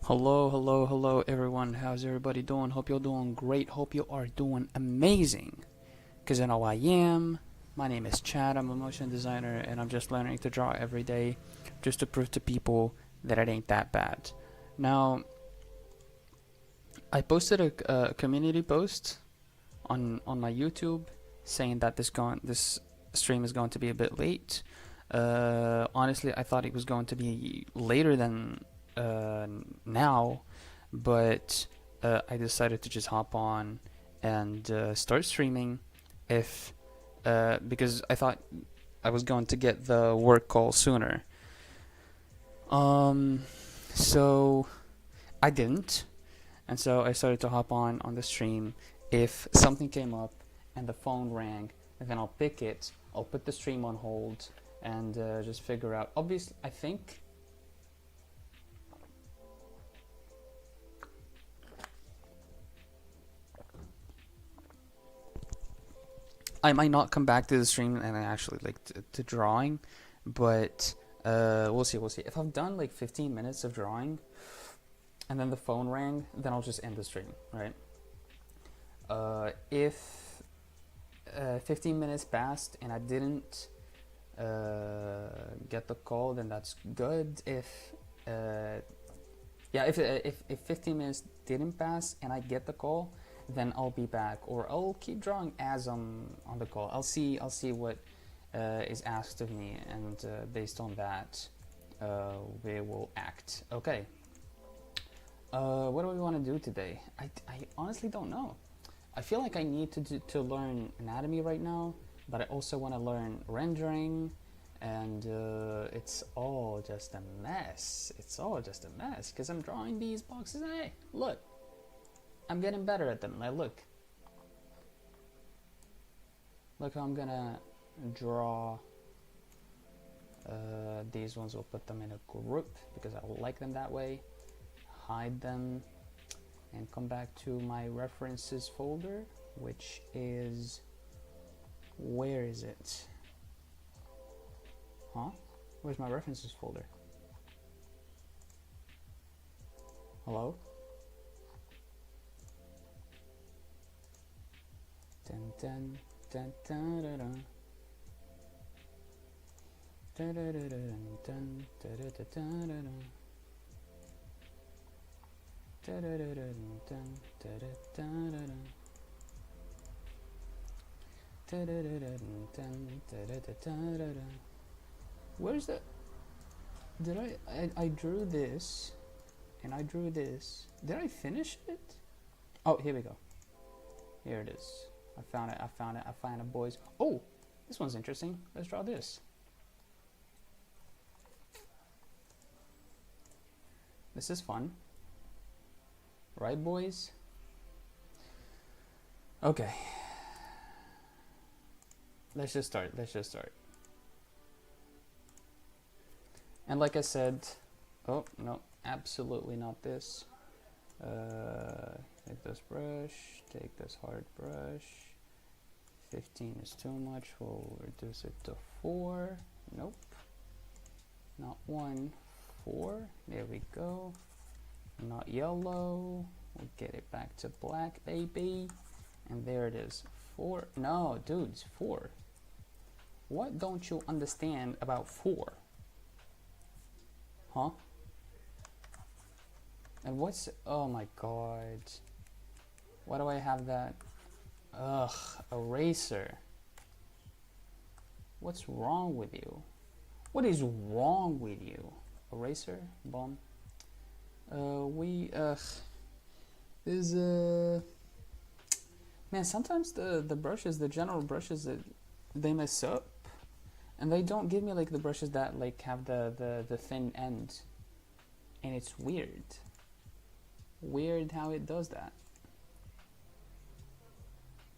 Hello everyone. How's everybody doing? Hope you're doing great. Hope you are doing amazing. Because I know I am. My name is Chad. I'm a motion designer and I'm just learning to draw every day just to prove to people that it ain't that bad. Now, I posted a community post on my YouTube saying that this stream is going to be a bit late. Honestly, I thought it was going to be later than now, but I decided to just hop on and start streaming if because I thought I was going to get the work call sooner. So I didn't, and so I started to hop on the stream. If something came up and the phone rang, then I'll pick it. I'll put the stream on hold and just figure out. Obviously, I think. I might not come back to the stream and I actually like to drawing, but we'll see. If I've done like 15 minutes of drawing, and then the phone rang, then I'll just end the stream, right? If 15 minutes passed and I didn't get the call, then that's good. If 15 minutes didn't pass and I get the call, then I'll be back, or I'll keep drawing as I'm on the call. I'll see what is asked of me, and based on that, we will act. Okay. What do we want to do today? I honestly don't know. I feel like I need to learn anatomy right now, but I also want to learn rendering, and it's all just a mess. It's all just a mess because I'm drawing these boxes. And hey, look, I'm getting better at them. Like, look how I'm gonna draw these ones. We'll put them in a group because I like them that way. Hide them and come back to my references folder, which is, where is it? Huh? Where's my references folder? Hello? Dun dun dun dun dun dun. Dun dun dun dun dun dun dun. Where's the? Did I drew this, and I drew this. Did I finish it? Oh, here we go. Here it is. I found it. I found it, boys. Oh, this one's interesting. Let's draw this. This is fun. Right, boys? Okay. Let's just start. And like I said, oh, no, absolutely not this. Take this brush, take this hard brush. 15 is too much. We'll reduce it to 4. Nope. Not 1, 4. There we go. Not yellow. We'll get it back to black, baby. And there it is. 4. No, dudes, 4. What don't you understand about 4? Huh? And what's... Oh my god. Why do I have that? Ugh, eraser. What's wrong with you? What is wrong with you? Eraser? Bomb. There's man, sometimes the brushes, the general brushes, they mess up, and they don't give me like the brushes that like have the thin end, and it's weird how it does that.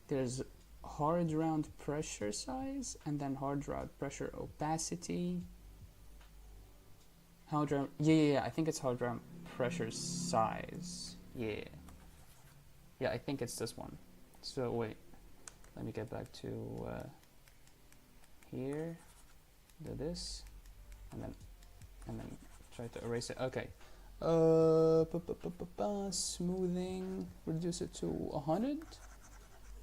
There's hard round pressure size, and then hard round pressure opacity. Hard round, yeah, I think it's hard round pressure size. Yeah, I think it's this one. So wait, let me get back to here. Do this, and then try to erase it. Okay, Smoothing, reduce it to 100.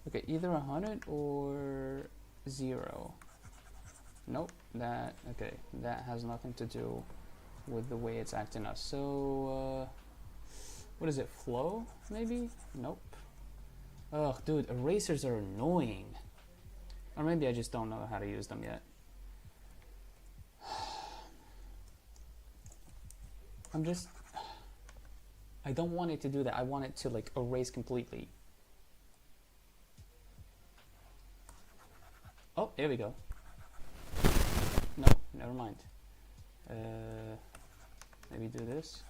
Okay, either 100 or 0. Nope, okay, that has nothing to do with the way it's acting up. So, what is it, flow, maybe? Nope. Ugh, dude, erasers are annoying. Or maybe I just don't know how to use them yet. I don't want it to do that. I want it to like erase completely. Oh, here we go. No, never mind. Maybe do this.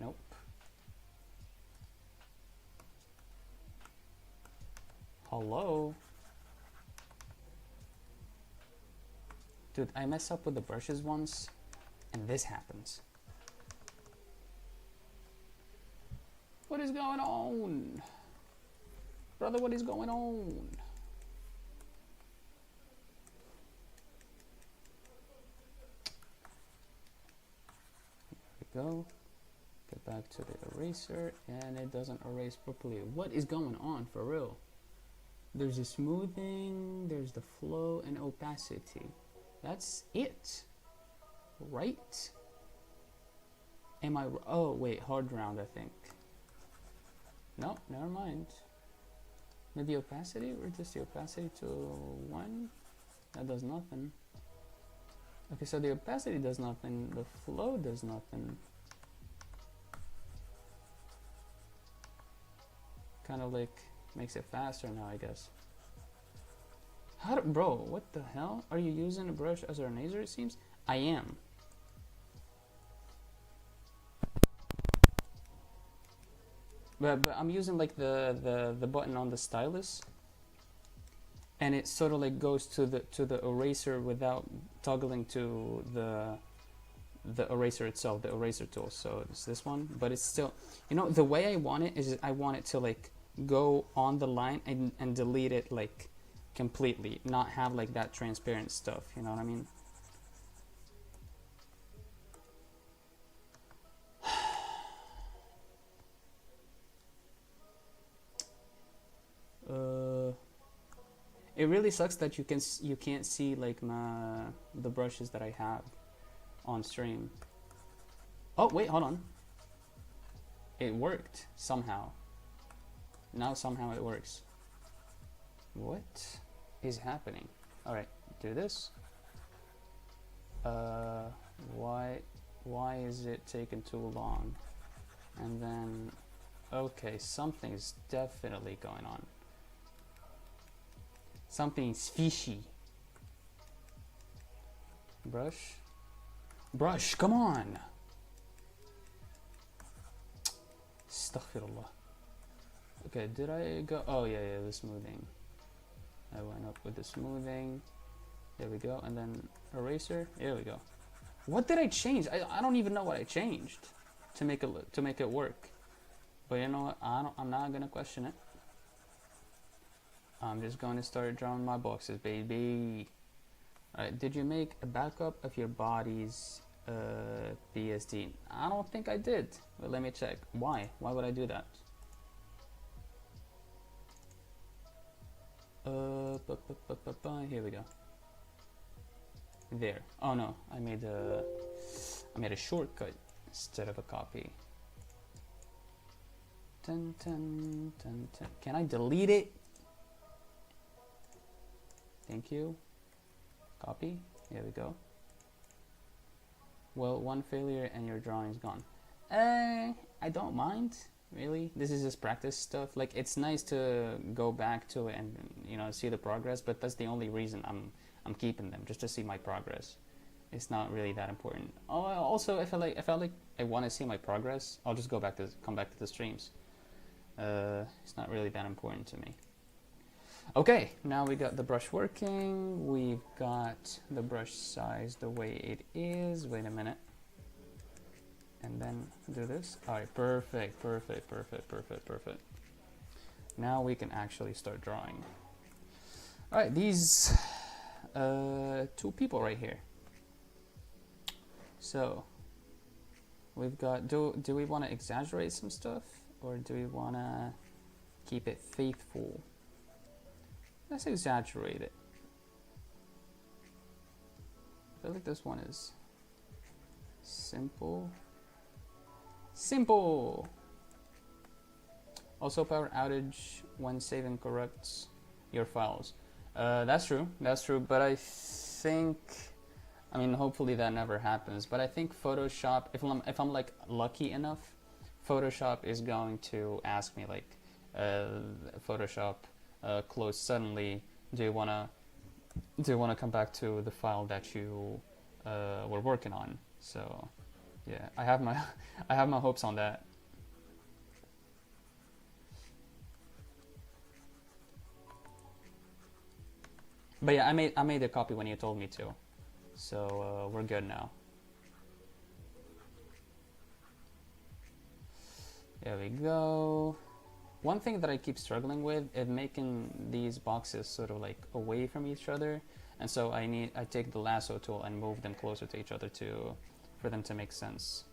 Nope. Hello? Dude, I mess up with the brushes once, and this happens. What is going on? Brother, what is going on? There we go. Get back to the eraser, and it doesn't erase properly. What is going on, for real? There's a smoothing, there's the flow, and opacity. That's it, right? Am I? Oh wait, hard round, I think. No, never mind. Maybe opacity, reduce the opacity to 1. That does nothing. Okay, so the opacity does nothing, the flow does nothing. Kind of like makes it faster now, I guess. Bro, what the hell? Are you using a brush as a eraser, it seems? I am. But I'm using like the button on the stylus, and it sort of like goes to the eraser without toggling to the eraser itself, the eraser tool. So it's this one, but it's still, you know, the way I want it is I want it to like go on the line and delete it like completely, not have like that transparent stuff, you know what I mean? It really sucks that you can't see like the brushes that I have on stream. Oh wait, hold on. It worked somehow. Now somehow it works. What is happening? All right, do this. Why is it taking too long? And then, okay, something's definitely going on. Something's fishy. Brush. Brush, come on! Astaghfirullah. Okay, did I go? Oh yeah, the smoothing. I went up with the smoothing. There we go, and then eraser. There we go. What did I change? I don't even know what I changed to make it work. But you know what? I'm not gonna question it. I'm just going to start drawing my boxes, baby. Alright, did you make a backup of your body's PSD? I don't think I did. But let me check. Why? Why would I do that? Here we go. There. Oh no, I made a shortcut instead of a copy. Dun, dun, dun, dun. Can I delete it? Thank you. Copy. There we go. Well, one failure and your drawing's gone. I don't mind, really. This is just practice stuff. Like, it's nice to go back to it and, you know, see the progress, but that's the only reason I'm keeping them, just to see my progress. It's not really that important. Oh, also, I felt like I want to see my progress, I'll just come back to the streams. It's not really that important to me. Okay, now we got the brush working. We've got the brush size the way it is. Wait a minute. And then do this. All right, perfect. Now we can actually start drawing. All right, these two people right here. So we've got, do we want to exaggerate some stuff, or do we want to keep it faithful? Let's exaggerate it. I feel like this one is simple. Simple! Also, power outage when saving corrects your files. That's true, but I think, I mean, hopefully that never happens, but I think Photoshop, if I'm like lucky enough, Photoshop is going to ask me like, Photoshop closed suddenly, do you wanna come back to the file that you were working on? So yeah, I have my I have my hopes on that. But yeah, I made a copy when you told me to, so we're good now. There we go. One thing that I keep struggling with is making these boxes sort of like away from each other, and so I take the lasso tool and move them closer to each other for them to make sense.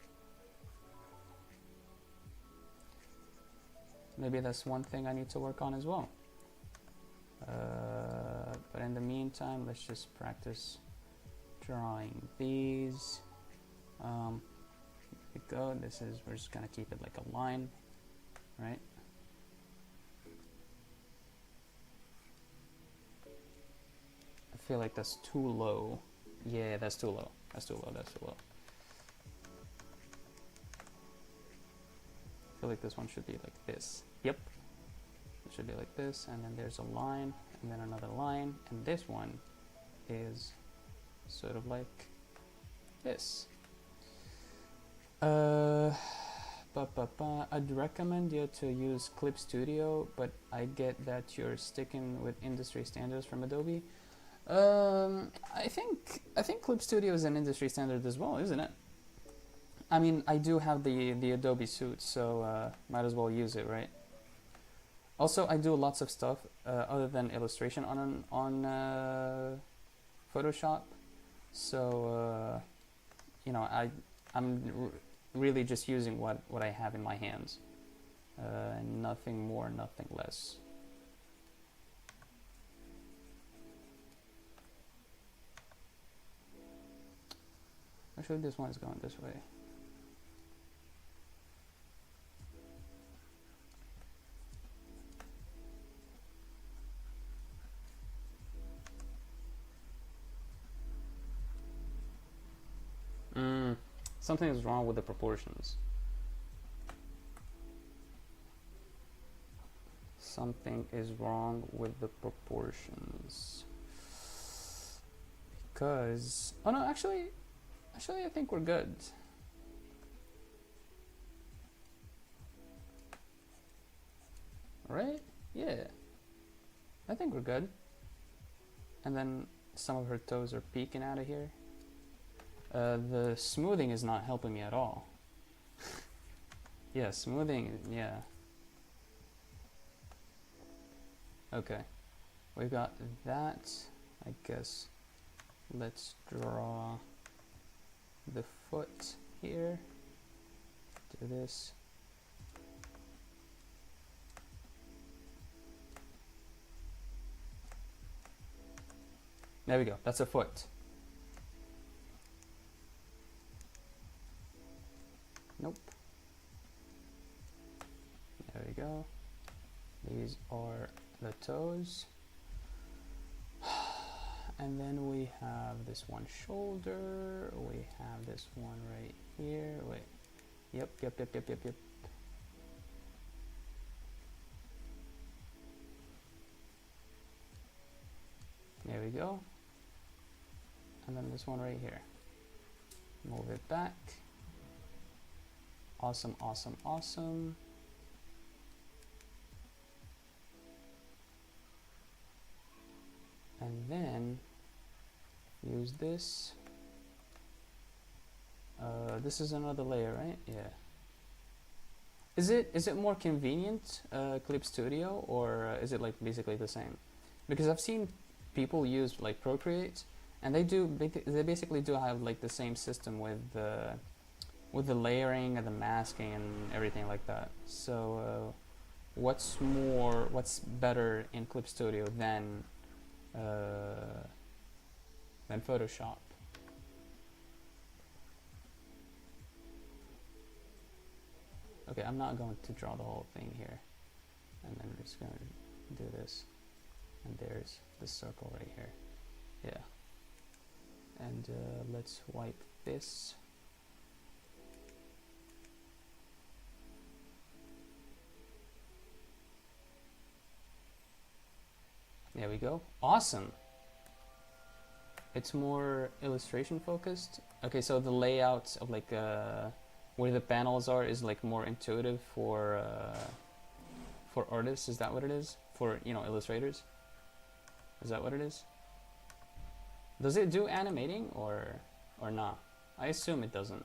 Maybe that's one thing I need to work on as well. But in the meantime, let's just practice drawing these. Here we go. We're just gonna keep it like a line, right? I feel like that's too low. Yeah, that's too low. That's too low. That's too low. I feel like this one should be like this. Yep. It should be like this, and then there's a line, and then another line, and this one is sort of like this. I'd recommend you to use Clip Studio, but I get that you're sticking with industry standards from Adobe. I think Clip Studio is an industry standard as well, isn't it? I mean, I do have the Adobe suite, so might as well use it, right? Also, I do lots of stuff other than illustration on Photoshop, so you know, I'm really just using what I have in my hands, nothing more, nothing less. Actually, this one is going this way. Something is wrong with the proportions. Something is wrong with the proportions. Because, oh no, actually I think we're good. Right? Yeah. I think we're good. And then some of her toes are peeking out of here. The smoothing is not helping me at all. Yeah, smoothing, yeah. Okay, we've got that. I guess let's draw the foot here. Do this. There we go, that's a foot. Nope. There we go. These are the toes. And then we have this one shoulder. We have this one right here. Wait. Yep. There we go. And then this one right here. Move it back. Awesome. And then use this. This is another layer, right? Yeah. Is it more convenient, Clip Studio, or is it like basically the same? Because I've seen people use like Procreate, and they basically do have like the same system with with the layering and the masking and everything like that. So what's better in Clip Studio than Photoshop? Okay, I'm not going to draw the whole thing here, and then we're just going to do this, and there's the circle right here. Yeah, and let's wipe this. There we go. Awesome. It's more illustration focused. Okay, so the layout of like where the panels are is like more intuitive for artists. Is that what it is? For, you know, illustrators? Is that what it is? Does it do animating or not? I assume it doesn't.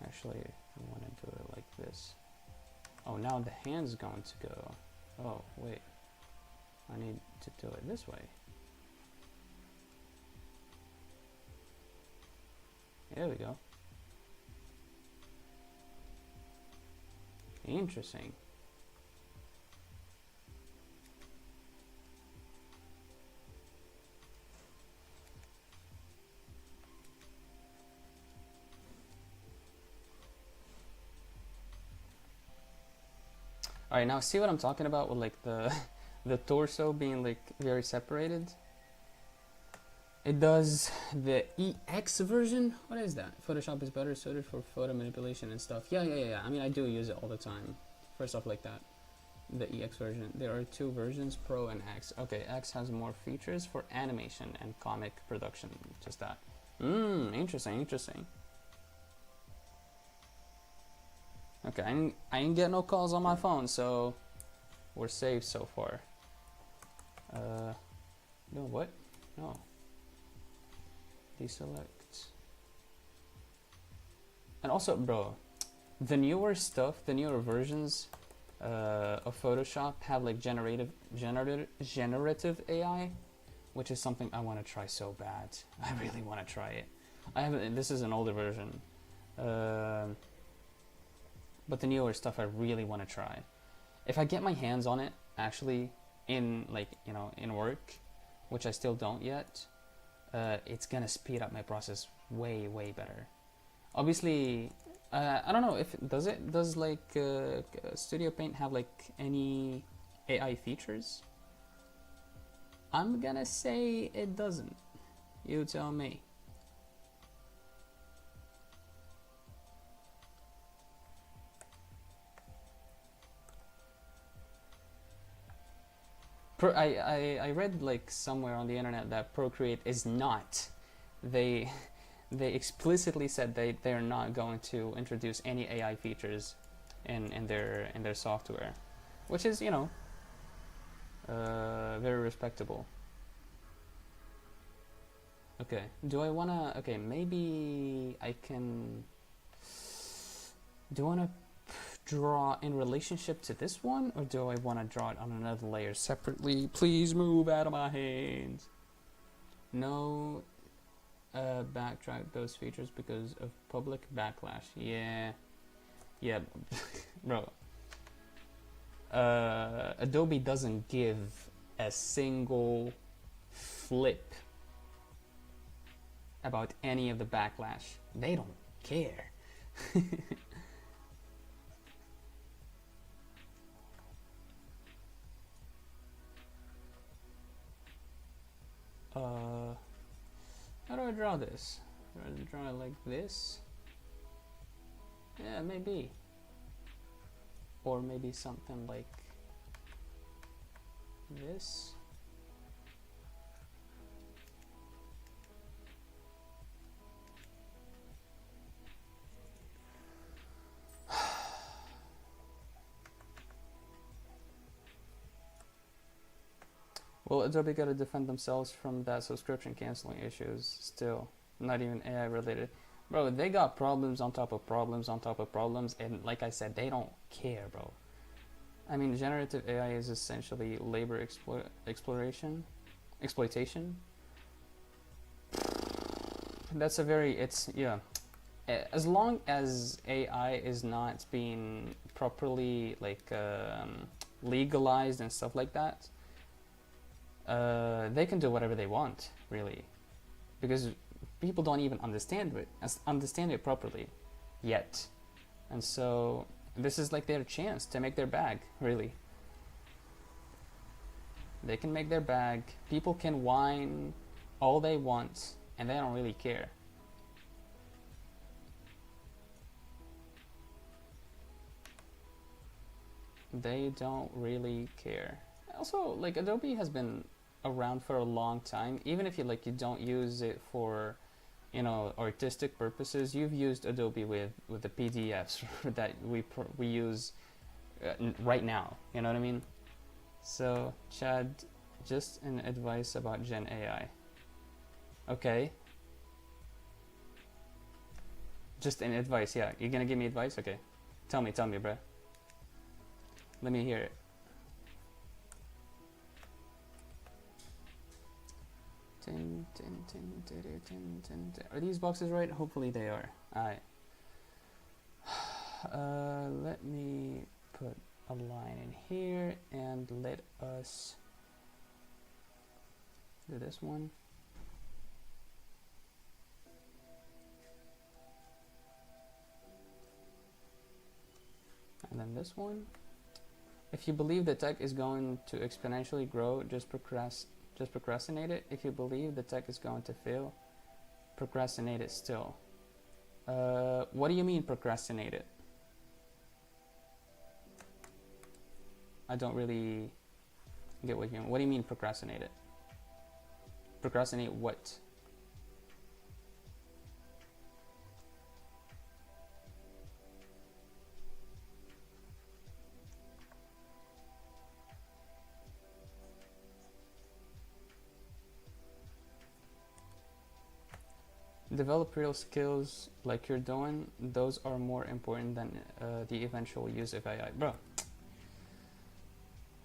Actually, I want to do it like this. Oh, now the hand's going to go. Oh, wait. I need to do it this way. There we go. Interesting. Alright, now see what I'm talking about with like the torso being like very separated? It does the EX version? What is that? Photoshop is better suited for photo manipulation and stuff. Yeah. I mean, I do use it all the time for stuff like that. The EX version. There are two versions, Pro and X. Okay, X has more features for animation and comic production. Just that. Interesting. Okay, I ain't get no calls on my phone, so we're safe so far. No, what? No. Deselect. And also, bro, the newer stuff, the newer versions of Photoshop have like generative AI, which is something I want to try so bad. I really want to try it. I haven't. This is an older version. But the newer stuff I really want to try. If I get my hands on it, actually, in like, you know, in work, which I still don't yet, it's gonna speed up my process way better. Obviously, I don't know if does like Studio Paint have like any AI features? I'm gonna say it doesn't. You tell me. I read like somewhere on the internet that Procreate is not. They explicitly said they're not going to introduce any AI features in their software, which is, you know, very respectable. Okay, do I wanna? Okay, maybe I can. Do I wanna draw in relationship to this one, or do I want to draw it on another layer separately? Please move out of my hands. No, backtrack those features because of public backlash. Yeah, bro. Adobe doesn't give a single flip about any of the backlash. They don't care. How do I draw this? Do I draw it like this? Yeah, maybe. Or maybe something like this. Well, Adobe gotta defend themselves from that subscription canceling issues still. Not even AI related. Bro, they got problems on top of problems on top of problems, and like I said, they don't care, bro. I mean, generative AI is essentially labor exploitation. That's a very, it's, yeah. As long as AI is not being properly, like, legalized and stuff like that, they can do whatever they want, really. Because people don't even understand it properly yet. And so this is like their chance to make their bag, really. They can make their bag. People can whine all they want, and they don't really care. They don't really care. Also, like, Adobe has been around for a long time. Even if you don't use it for, artistic purposes, you've used Adobe with the PDFs that we use right now. You know what I mean? So, Chad, just an advice about Gen AI. Okay. Just an advice, yeah. You're gonna give me advice? Okay. Tell me, bruh. Let me hear it. Are these boxes right? Hopefully they are. Alright. Let me put a line in here and let us do this one. And then this one. If you believe the tech is going to exponentially grow, just procrastinate it. If you believe the tech is going to fail, procrastinate it still. What do you mean procrastinate it? I don't really get what you mean. What do you mean procrastinate it? Procrastinate what? Develop real skills like you're doing. Those are more important than the eventual use of AI. Bro,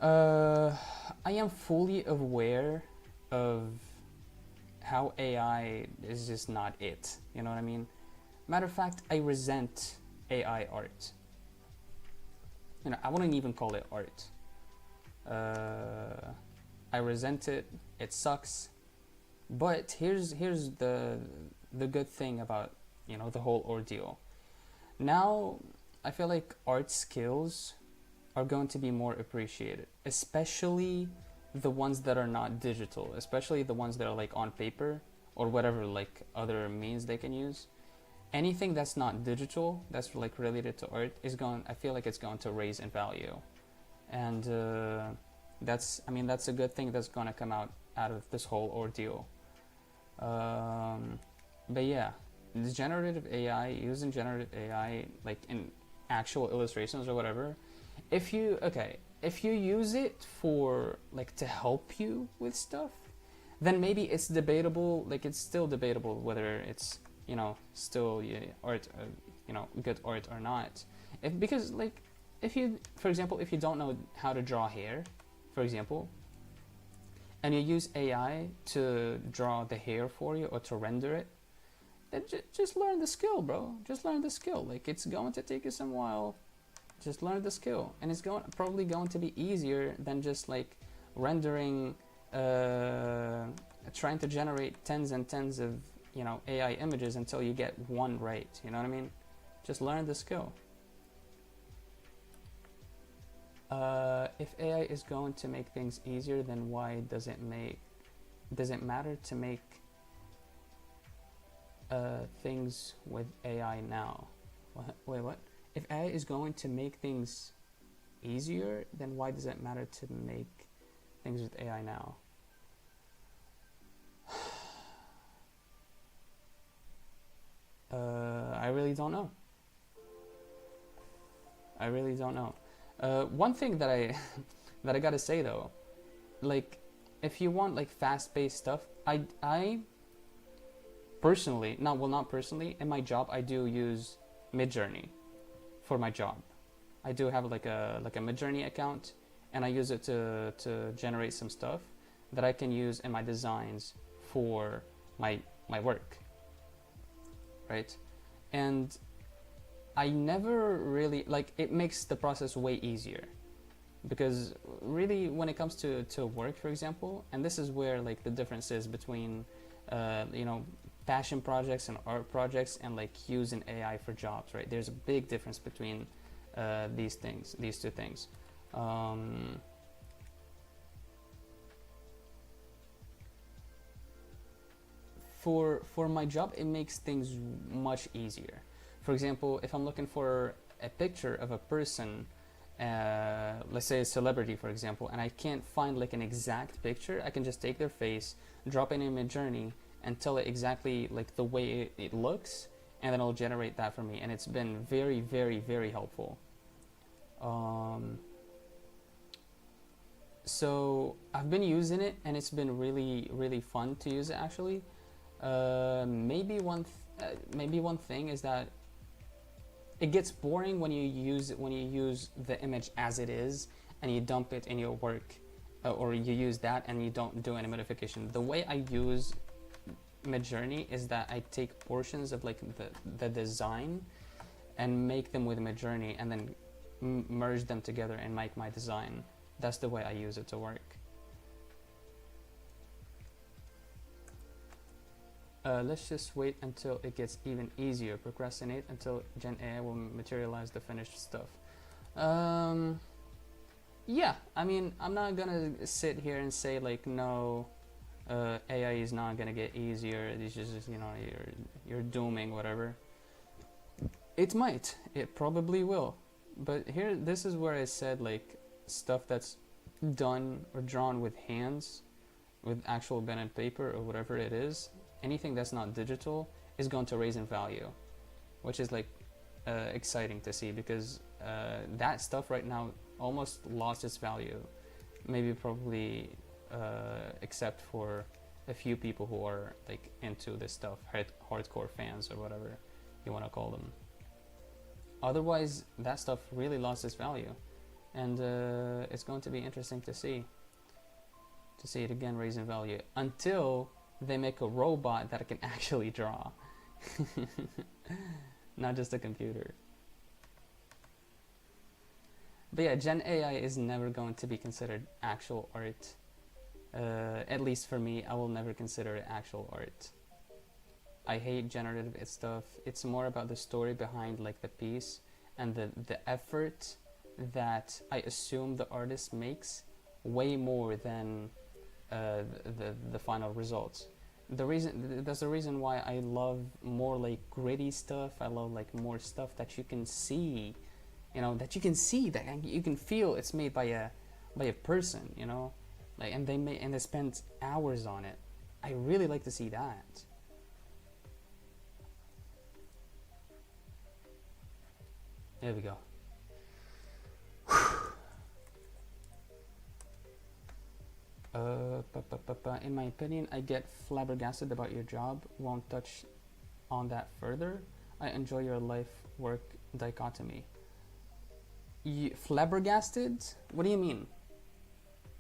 I am fully aware of how AI is just not it. You know what I mean? Matter of fact, I resent AI art. I wouldn't even call it art. I resent it. It sucks. But here's the good thing about the whole ordeal. Now I feel like art skills are going to be more appreciated, especially the ones that are not digital, especially the ones that are like on paper or whatever like other means they can use. Anything that's not digital, that's like related to art, I feel like it's going to raise in value. And that's a good thing that's going to come out of this whole ordeal. But yeah, using generative AI like in actual illustrations or whatever, if you use it for like to help you with stuff, then maybe it's debatable, like it's still debatable whether it's still art, good art or not. Because like if you, for example, if you don't know how to draw hair, for example, and you use AI to draw the hair for you or to render it, then just learn the skill, bro. Just learn the skill. Like, it's going to take you some while. Just learn the skill, and it's probably going to be easier than just like rendering, trying to generate tens and tens of AI images until you get one right. You know what I mean? Just learn the skill. If AI is going to make things easier, then why does it matter to make things with AI now? Wait, what? If AI is going to make things easier, then why does it matter to make things with AI now? I really don't know. One thing that I gotta say though, like, if you want like fast-paced stuff, I personally, not personally, in my job I do use Midjourney for my job. I do have like a Midjourney account, and I use it to generate some stuff that I can use in my designs for my work, right? And I never really, like, it makes the process way easier, because really when it comes to work, for example, and this is where like the difference is between you know, passion projects and art projects, and like using AI for jobs, right? There's a big difference between these two things. For my job, it makes things much easier. For example, if I'm looking for a picture of a person, let's say a celebrity, for example, and I can't find like an exact picture, I can just take their face, drop it in Midjourney, and tell it exactly like the way it looks, and then it'll generate that for me. And it's been very, very, very helpful. So I've been using it, and it's been really, really fun to use it, actually. Maybe one thing is that it gets boring when you use the image as it is, and you dump it in your work, or you use that and you don't do any modification. The way I use Midjourney is that I take portions of like the design and make them with Midjourney, and then merge them together and make my design. That's the way I use it to work. Let's just wait until it gets even easier. Procrastinate until Gen AI will materialize the finished stuff. Yeah, I mean, I'm not gonna sit here and say like, no, AI is not gonna get easier. It's just, you know, you're dooming whatever. It might. It probably will. But here, this is where I said like stuff that's done or drawn with hands, with actual pen and paper or whatever it is. Anything that's not digital is going to raise in value, which is like exciting to see, because that stuff right now almost lost its value, maybe probably except for a few people who are like into this stuff, hardcore fans or whatever you want to call them. Otherwise, that stuff really lost its value, and it's going to be interesting to see it again raise in value, until they make a robot that can actually draw. Not just a computer. But yeah, Gen AI is never going to be considered actual art. At least for me, I will never consider it actual art. I hate generative stuff. It's more about the story behind like the piece, and the effort that I assume the artist makes, way more than the final results. That's the reason why I love more like gritty stuff. I love like more stuff that you can see, you know, that you can feel it's made by a person, you know, like, and they spent hours on it. I really like to see that. There we go. In my opinion, I get flabbergasted about your job. Won't touch on that further. I enjoy your life-work dichotomy. Flabbergasted? What do you mean?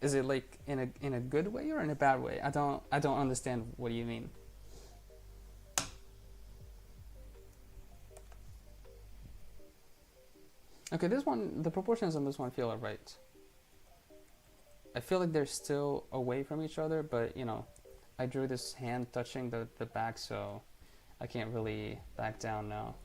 Is it like in a good way or in a bad way? I don't understand. What do you mean? Okay, this one, the proportions on this one feel alright. I feel like they're still away from each other, but you know, I drew this hand touching the back, so I can't really back down now.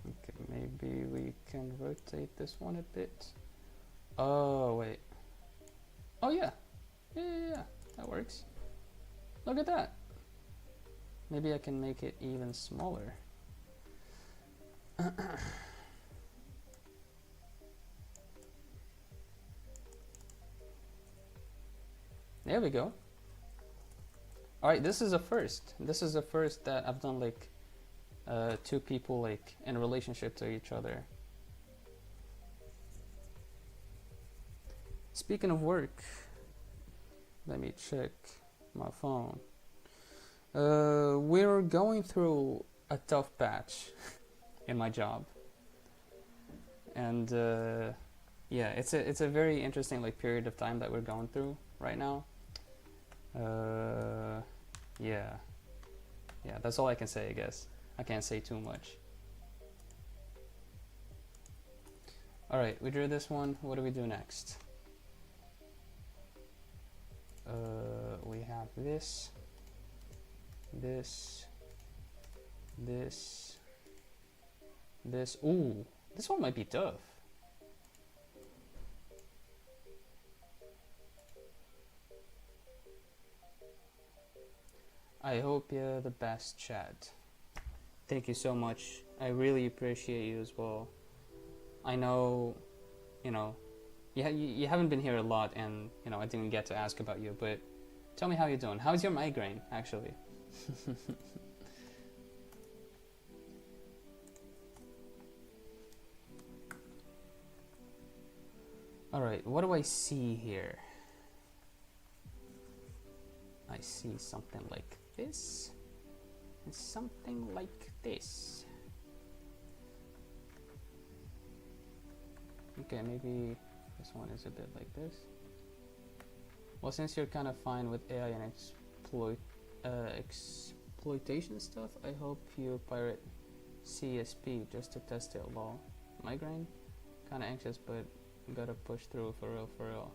Okay, maybe we can rotate this one a bit. Oh, wait. Oh, yeah. Yeah. That works. Look at that. Maybe I can make it even smaller. There we go. Alright, this is a first. This is a first that I've done like two people like in a relationship to each other. Speaking of work, let me check my phone. We're going through a tough patch in my job, and yeah, it's a very interesting like period of time that we're going through right now. Yeah, yeah, that's all I can say, I guess. I can't say too much. All right, we drew this one. What do we do next? We have this, this, this, this. Ooh, this one might be tough. I hope you're the best, chat. Thank you so much. I really appreciate you as well. I know, you know, you haven't been here a lot, and you know I didn't get to ask about you, but tell me how you're doing. How's your migraine, actually? All right, what do I see here? I see something like this and something like this. Okay, maybe this one is a bit like this. Well, since you're kind of fine with AI and exploitation stuff, I hope you pirate CSP just to test it. Lol. Migraine? Kind of anxious, but gotta push through for real, for real.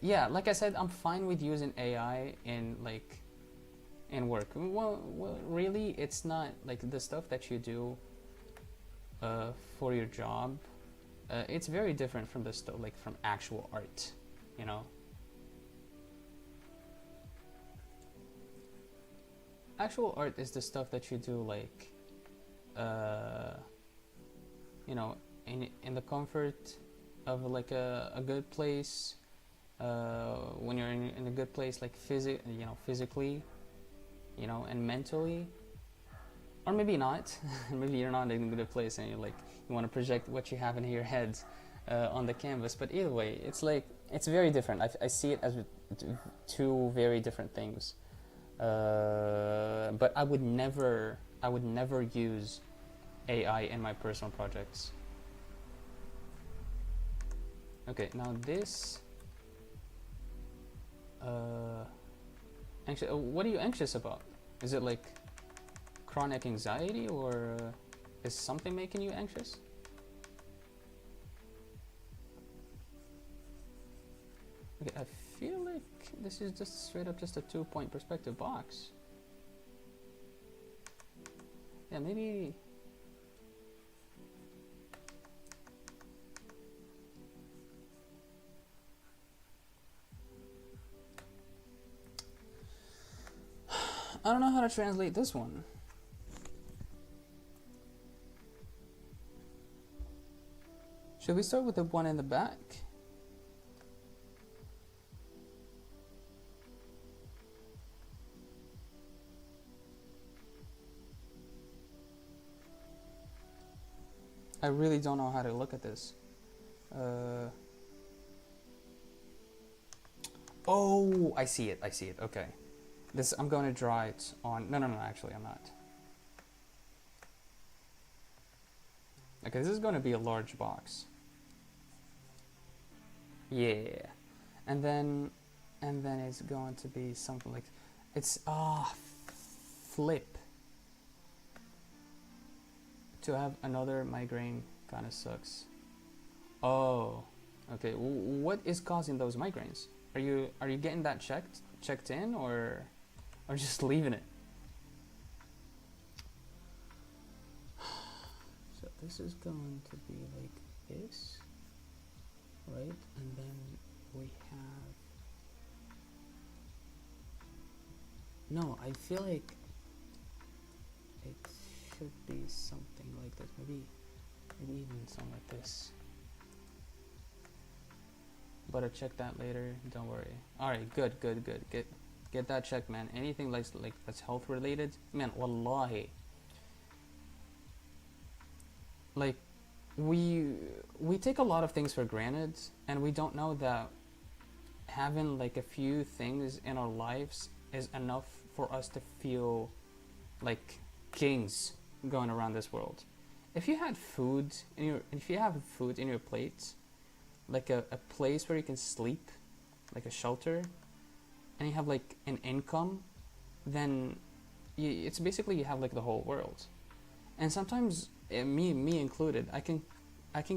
Yeah, like I said, I'm fine with using AI in like in work. Well, really, it's not like the stuff that you do for your job. It's very different from the stuff like from actual art, you know. Actual art is the stuff that you do like, you know, in the comfort of like a good place, when you're in a good place, like physically, you know, and mentally, or maybe not. Maybe you're not in a good place and you're like you want to project what you have in your head on the canvas. But either way, it's like it's very different. I see it as two very different things. But I would never use AI in my personal projects. Okay, now this. Actually, what are you anxious about? Is it like chronic anxiety, or is something making you anxious? Okay, I feel like this is just straight up just a 2-point perspective box. Yeah, maybe. I don't know how to translate this one. Should we start with the one in the back? I really don't know how to look at this. Oh, I see it. I see it. Okay. This, I'm going to draw it on. No, actually, I'm not. Okay, this is going to be a large box. Yeah. And then it's going to be something like, it's, flip. To have another migraine kind of sucks. Oh, okay. What is causing those migraines? Are you getting that checked in, or just leaving it? So this is going to be like this, right? And then we have. No, I feel like it should be something like this. Maybe even something like this. But I'll check that later. Don't worry. All right, good. Get that checked, man. Anything like that's health related, man. Wallahi. Like, we we take a lot of things for granted, and we don't know that having like a few things in our lives is enough for us to feel like kings going around this world. If you have food in your plate, like a place where you can sleep, like a shelter, and you have like an income, then it's basically you have like the whole world. And sometimes, me included, I can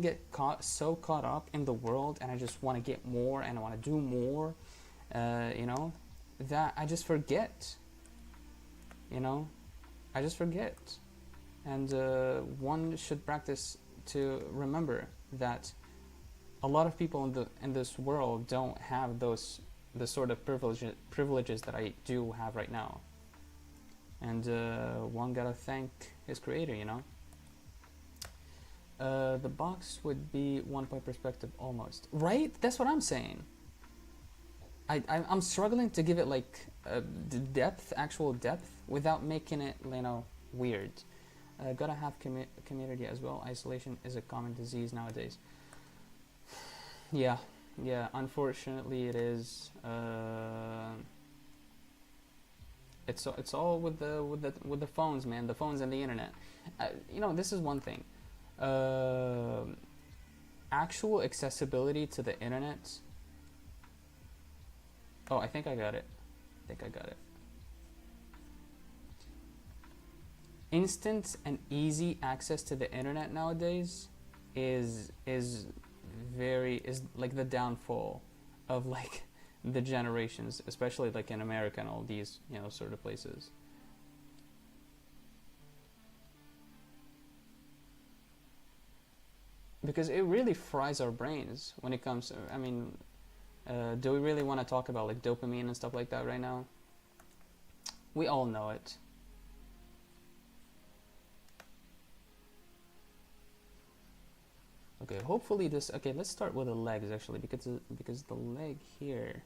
get so caught up in the world, and I just want to get more and I want to do more, you know, that I just forget, you know, I just forget. And one should practice to remember that a lot of people in this world don't have the sort of privileges that I do have right now. And one gotta thank his creator, you know. The box would be 1 point perspective almost, right? That's what I'm saying. I'm struggling to give it like depth, actual depth, without making it, you know, weird. Gotta have community as well. Isolation is a common disease nowadays. Yeah, unfortunately it is. It's all with the phones, man. The phones and the internet. You know, this is one thing. Actual accessibility to the internet. Oh, I think I got it. Instant and easy access to the internet nowadays is like the downfall of like the generations, especially like in America and all these, you know, sort of places. Because it really fries our brains when it comes to, I mean, do we really want to talk about like dopamine and stuff like that right now? We all know it. Okay, hopefully this. Okay, let's start with the legs actually, because the leg here,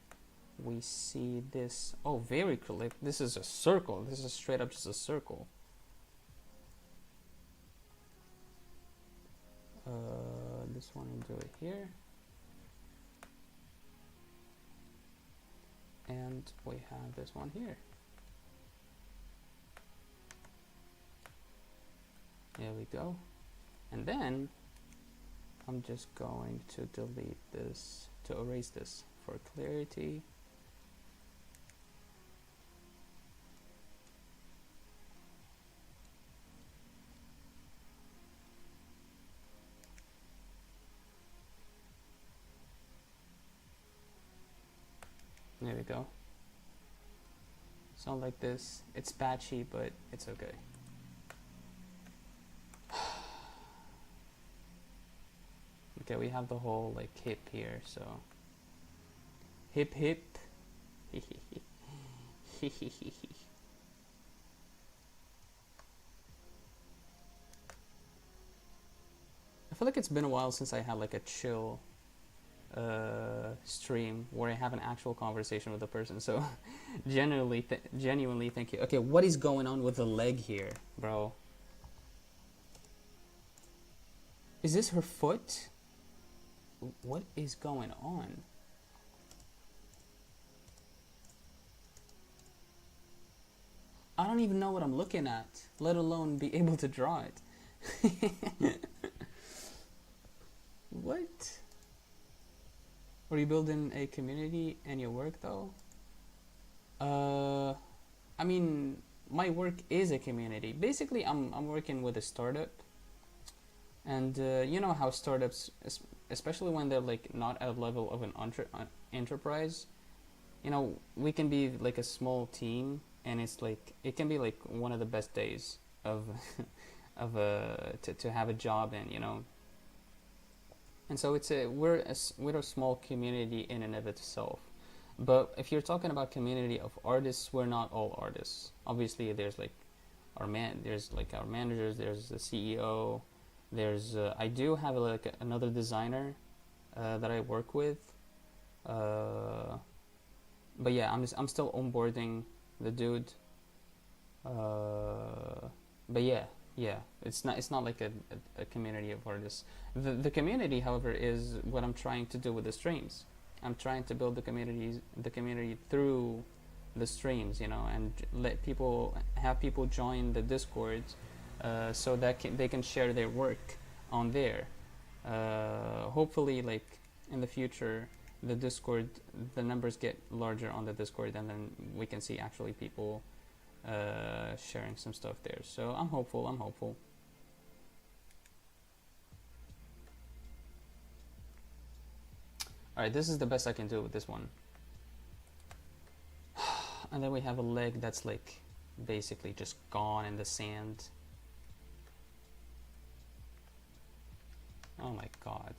we see this. Oh, very cool. Like, this is a circle. This is straight up just a circle. This one, and do it here. And we have this one here. There we go. And then I'm just going to delete this, to erase this for clarity. There we go. Sound like this. It's patchy, but it's okay. Okay, we have the whole like hip here, so hip. I feel like it's been a while since I had like a chill stream where I have an actual conversation with the person. So genuinely thank you. Okay, what is going on with the leg here, bro? Is this her foot? What is going on? I don't even know what I'm looking at, let alone be able to draw it. What? Are you building a community in your work though? I mean, my work is a community. Basically, I'm working with a startup, and you know how startups, especially when they're like not at a level of an enterprise, you know, we can be like a small team, and it's like it can be like one of the best days of to have a job in, you know. And so we're a small community in and of itself. But if you're talking about community of artists, we're not all artists. Obviously, there's like our managers, there's the CEO, there's I do have like another designer that I work with. But yeah, I'm still onboarding the dude. But yeah, Yeah, it's not like a community of artists. The community, however, is what I'm trying to do with the streams. I'm trying to build the community through the streams, you know, and let people have people join the Discord, so that they can share their work on there. Hopefully, like in the future, the Discord, the numbers get larger on the Discord, and then we can see actually people sharing some stuff there. So I'm hopeful. I'm hopeful. All right, this is the best I can do with this one. And then we have a leg that's like basically just gone in the sand. Oh my god.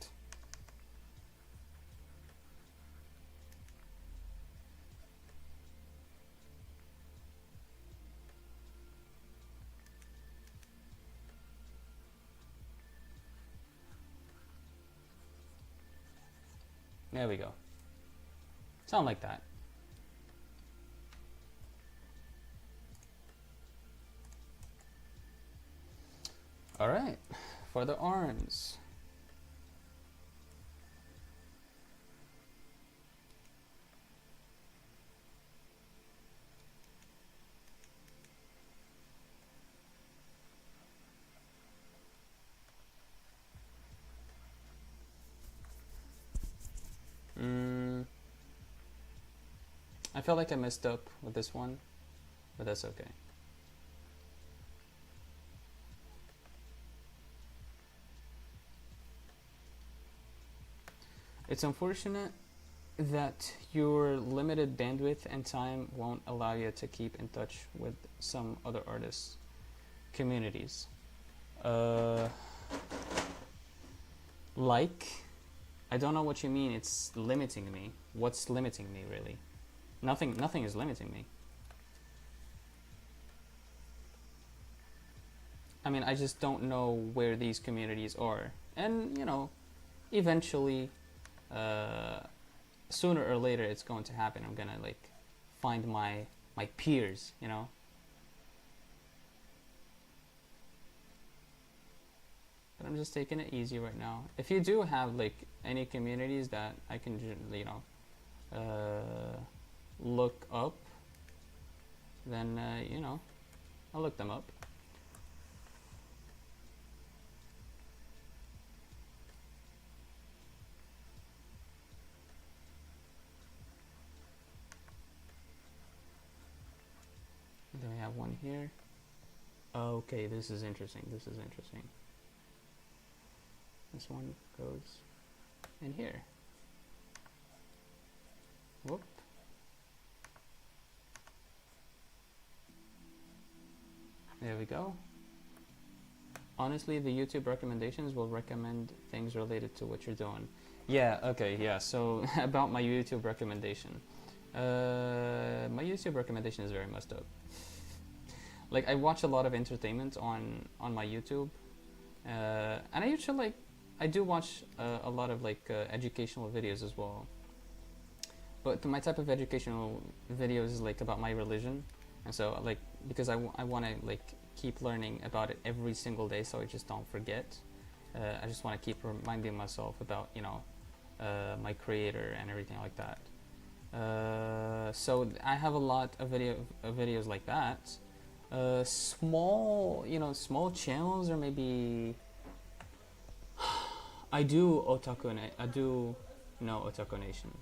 There we go. Sound like that. All right, for the arms. I feel like I messed up with this one, but that's okay. It's unfortunate that your limited bandwidth and time won't allow you to keep in touch with some other artists' communities. Like, I don't know what you mean. It's limiting me. What's limiting me, really? Nothing is limiting me. I mean, I just don't know where these communities are. And, you know, eventually, sooner or later, it's going to happen. I'm gonna, like, find my peers, you know? But I'm just taking it easy right now. If you do have, like, any communities that I can, you know, look up, then, you know, I'll look them up. Then we have one here. Okay, this is interesting. This is interesting. This one goes in here. Whoop. There we go. Honestly, the YouTube recommendations will recommend things related to what you're doing. Yeah, okay, yeah. So about my YouTube recommendation. My YouTube recommendation is very messed up. Like, I watch a lot of entertainment on my YouTube. And I usually, like, I do watch a lot of, like, educational videos as well. But my type of educational videos is, like, about my religion. And so, like, because I want to, like, keep learning about it every single day so I just don't forget. I just want to keep reminding myself about, you know, my creator and everything like that. So I have a lot of videos like that. Small, you know, small channels, or maybe I do know Otaku Nation,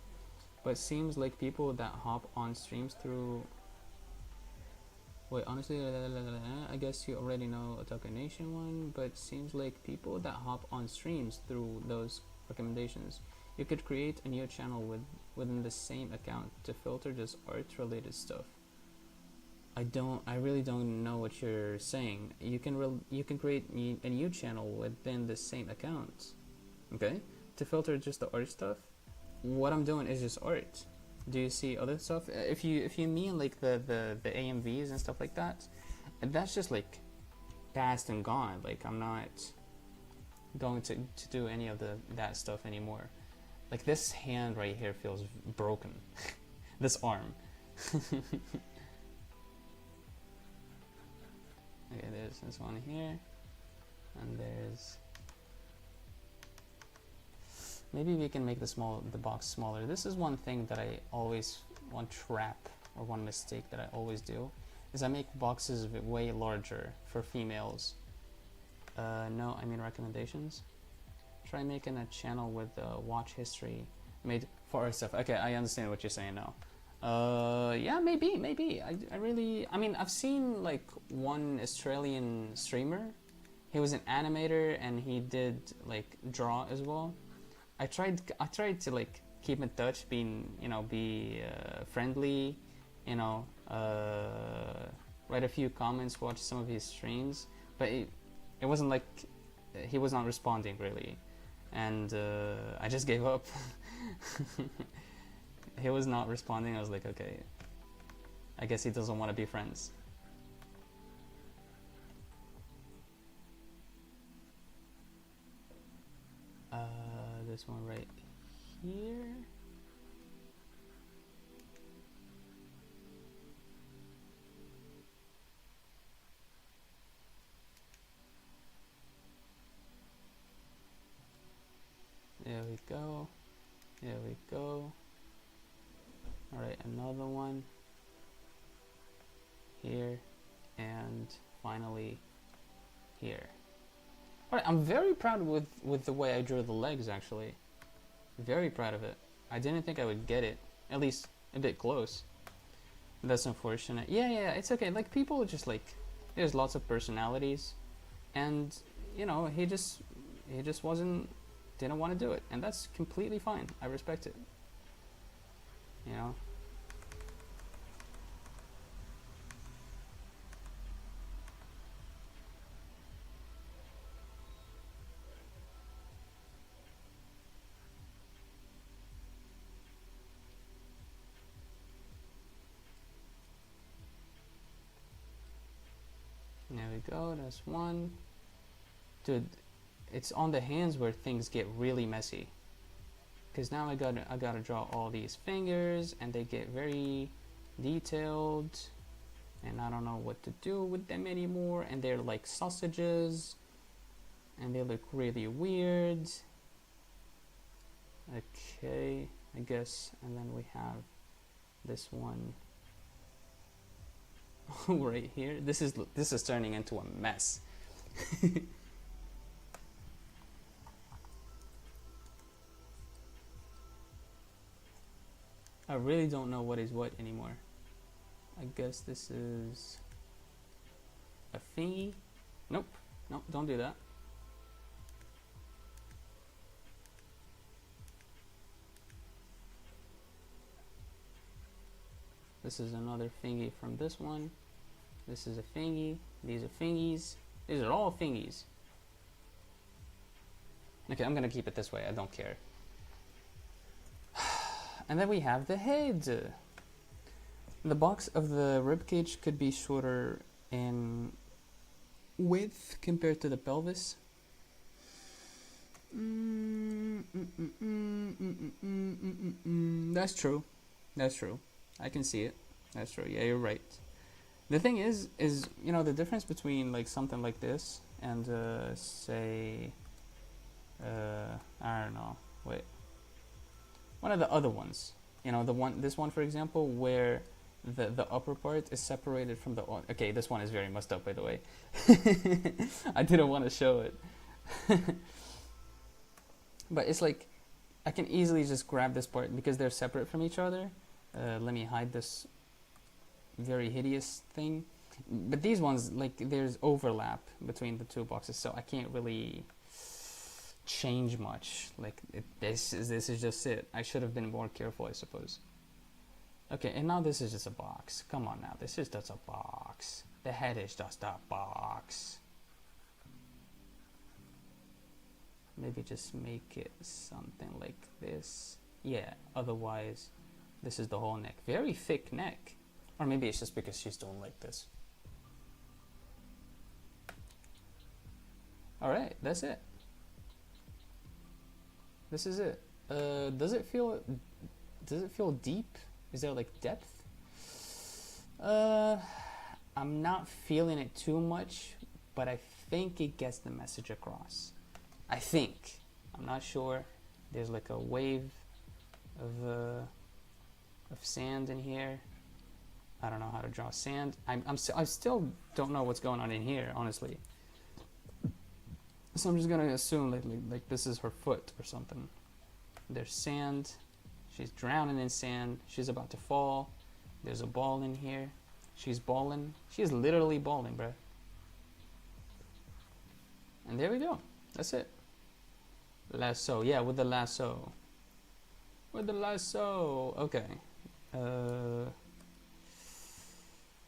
but it seems like people that hop on streams through. Wait, honestly, I guess you already know Otaku Nation one, but it seems like people that hop on streams through those recommendations. You could create a new channel within the same account to filter just art-related stuff. I really don't know what you're saying. You can create a new channel within the same account, okay? To filter just the art stuff. What I'm doing is just art. Do you see other stuff? If you mean like the AMVs and stuff like that, that's just like past and gone. Like, I'm not going to do any of that stuff anymore. Like, this hand right here feels broken. This arm. Okay, there's this one here, and there's, maybe we can make the box smaller. This is one thing that I always, one trap or one mistake that I always do, is I make boxes way larger for females. No, I mean recommendations. Try making a channel with watch history made for our stuff. Okay, I understand what you're saying now. Yeah, maybe. I mean, I've seen like one Australian streamer. He was an animator and he did like draw as well. I tried to like keep in touch, be friendly, write a few comments, watch some of his streams, but it wasn't like he was not responding really, and I just gave up. He was not responding. I was like, okay, I guess he doesn't want to be friends. This one right here. There we go. There we go. Alright, another one here, and finally here. Alright, I'm very proud with the way I drew the legs, actually. Very proud of it. I didn't think I would get it, at least a bit close. That's unfortunate. Yeah, it's okay. Like, people just like, there's lots of personalities, and he just didn't want to do it, and that's completely fine. I respect it. There we go, that's one. Dude, it's on the hands where things get really messy. Because now I gotta draw all these fingers, and they get very detailed, and I don't know what to do with them anymore, and they're like sausages, and they look really weird. Okay, I guess, and then we have this one right here. This is turning into a mess. I really don't know what is what anymore. I guess this is a thingy. Nope, don't do that. This is another thingy from this one. This is a thingy. These are thingies. These are all thingies. Okay, I'm gonna keep it this way. I don't care. And then we have the head. The box of the ribcage could be shorter in width compared to the pelvis. That's true. That's true. I can see it. That's true. Yeah, you're right. The thing is the difference between like something like this and say I don't know. Wait. One of the other ones. This one for example, where the upper part is separated from the okay, this one is very messed up, by the way. I didn't want to show it. But it's like I can easily just grab this part because they're separate from each other. Let me hide this very hideous thing. But these ones, like, there's overlap between the two boxes, so I can't really change much. Like, this is just it. I should have been more careful, I suppose. Okay, and now this is just a box. Come on now, this is just a box. The head is just a box. Maybe just make it something like this. Yeah, otherwise this is the whole neck. Very thick neck. Or maybe it's just because she's doing like this. Alright, that's it. This is it. Does it feel deep? Is there like depth? I'm not feeling it too much, but I think it gets the message across. I think. I'm not sure. There's like a wave of sand in here. I don't know how to draw sand. I still don't know what's going on in here, honestly. So I'm just gonna assume like this is her foot or something. There's sand. She's drowning in sand. She's about to fall. There's a ball in here. She's balling. She's literally balling, bruh. And there we go. That's it. Lasso. Yeah, with the lasso. With the lasso. Okay.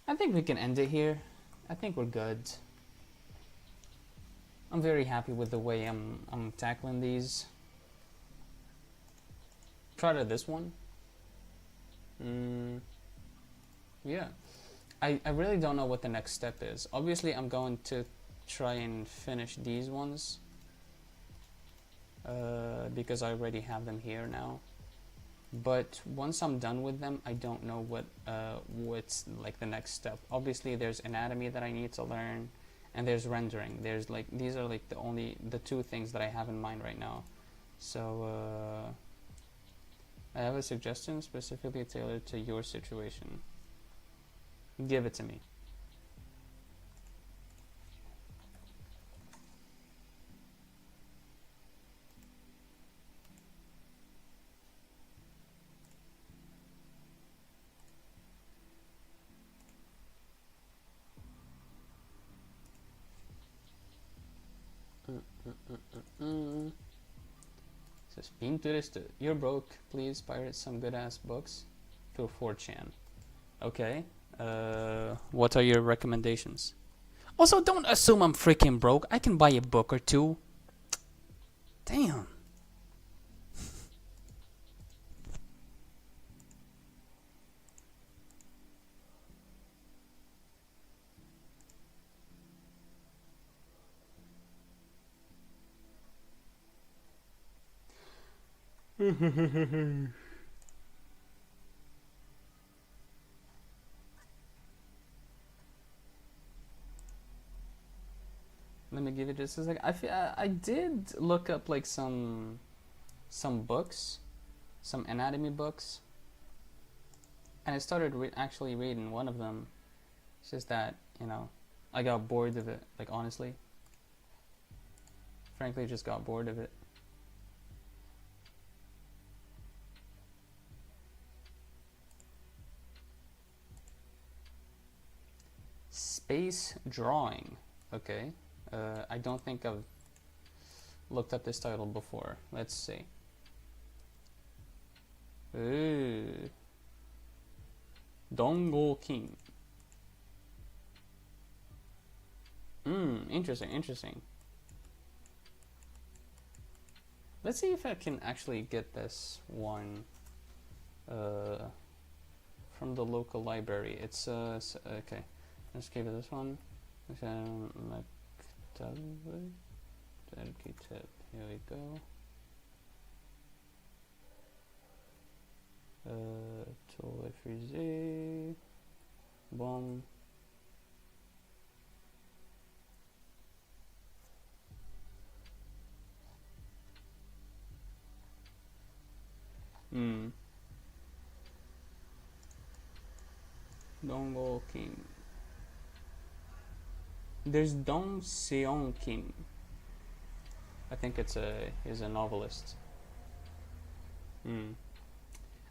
I think we can end it here. I think we're good. I'm very happy with the way I'm tackling these. Try to this one. Yeah. I really don't know what the next step is. Obviously, I'm going to try and finish these ones. Because I already have them here now. But once I'm done with them, I don't know what's like the next step. Obviously, there's anatomy that I need to learn, and there's rendering. There's like these are like the two things that I have in mind right now. So I have a suggestion specifically tailored to your situation. Give it to me. Says Pinterest. You're broke. Please pirate some good ass books through 4chan. Okay. What are your recommendations? Also, don't assume I'm freaking broke. I can buy a book or two. Damn. Let me give it just a second. I did look up like some books, some anatomy books, and I started actually reading one of them. It's just that, you know, I got bored of it. Like, honestly, frankly, just got bored of it. Space drawing. Okay. I don't think I've looked up this title before. Let's see. Ooh. Dongo King. Interesting, interesting. Let's see if I can actually get this one from the local library. It's okay. Let's give it this one. Here we go. Tool frisé. Boom. Dongo King. There's Dong Seong Kim. I think he's a novelist.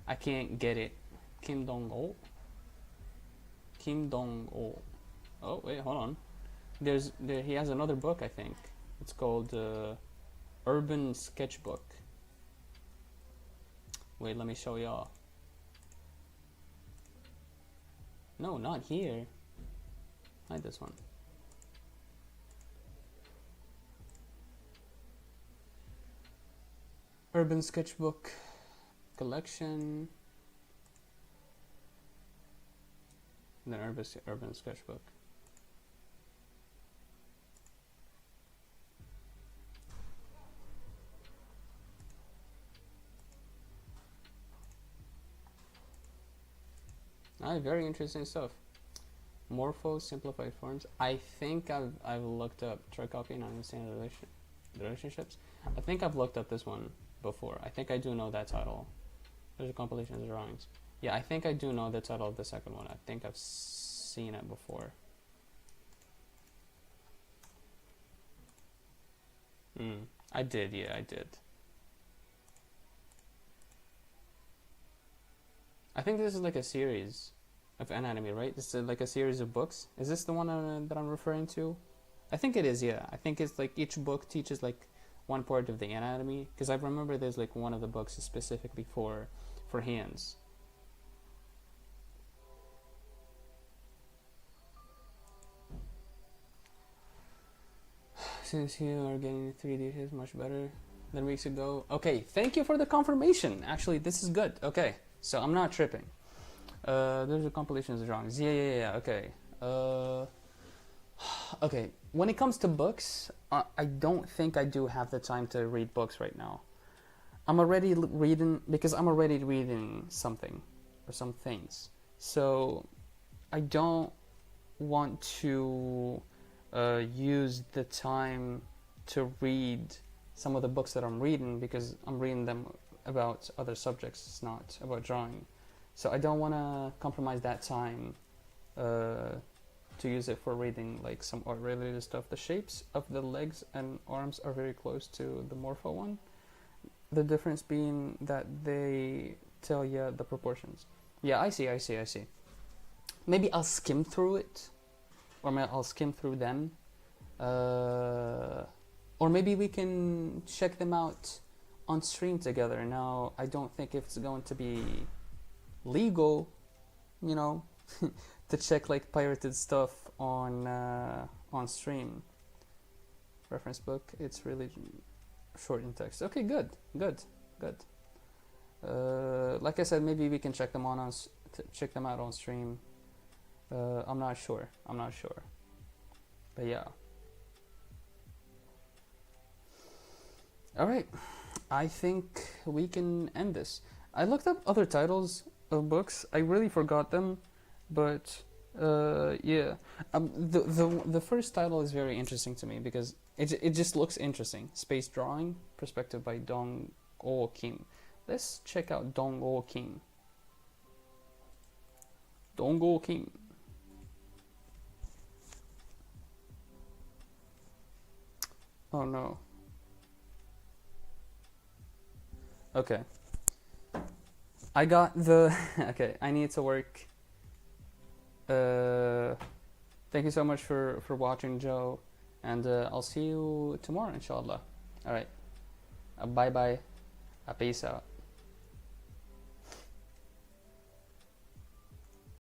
I can't get it. Kim Dong-oh. Kim Dong-oh. Oh wait, hold on. He has another book, I think. It's called Urban Sketchbook. Wait, let me show y'all. No, not here. Hide this one. Urban Sketchbook collection. And then Urban Sketchbook. Very interesting stuff. Morpho simplified forms. I think I've looked up try copy and understand relationships. I think I've looked up this one before. I think I do know that title. There's a compilation of drawings. Yeah, I think I do know the title of the second one. I think I've seen it before. I did, yeah, I did. I think this is like a series of anatomy, right? This is like a series of books. Is this the one that I'm referring to? I think it is, yeah. I think it's like each book teaches like one part of the anatomy, because I remember there's like one of the books is specifically for hands. Since you are getting 3D is much better than weeks ago. Okay, thank you for the confirmation. Actually, this is good. Okay, so I'm not tripping. There's a compilation of drawings. Yeah. Okay. Okay. When it comes to books, I don't think I do have the time to read books right now. I'm already reading something or some things. So I don't want to use the time to read some of the books that I'm reading, because I'm reading them about other subjects. It's not about drawing. So I don't want to compromise that time to use it for reading like some art related stuff. The shapes of the legs and arms are very close to the Morpho one. The difference being that they tell you the proportions. Yeah, I see. Maybe I'll skim through it, or maybe I'll skim through them, or maybe we can check them out on stream together. Now, I don't think it's going to be legal, you know, to check like pirated stuff on stream. Reference book. It's really short in text. Okay, good. Like I said, maybe we can check them out on stream. I'm not sure, but yeah. All right, I think we can end this. I looked up other titles of books. I really forgot them, but yeah. The first title is very interesting to me because it just looks interesting. Space Drawing, Perspective by Dong Oh Kim. Let's check out Dong Oh Kim. Dong Oh Kim. Oh no. Okay. I got the okay, I need to work. Thank you so much for watching, Joe, and I'll see you tomorrow, inshallah. All right. Bye bye. Peace out.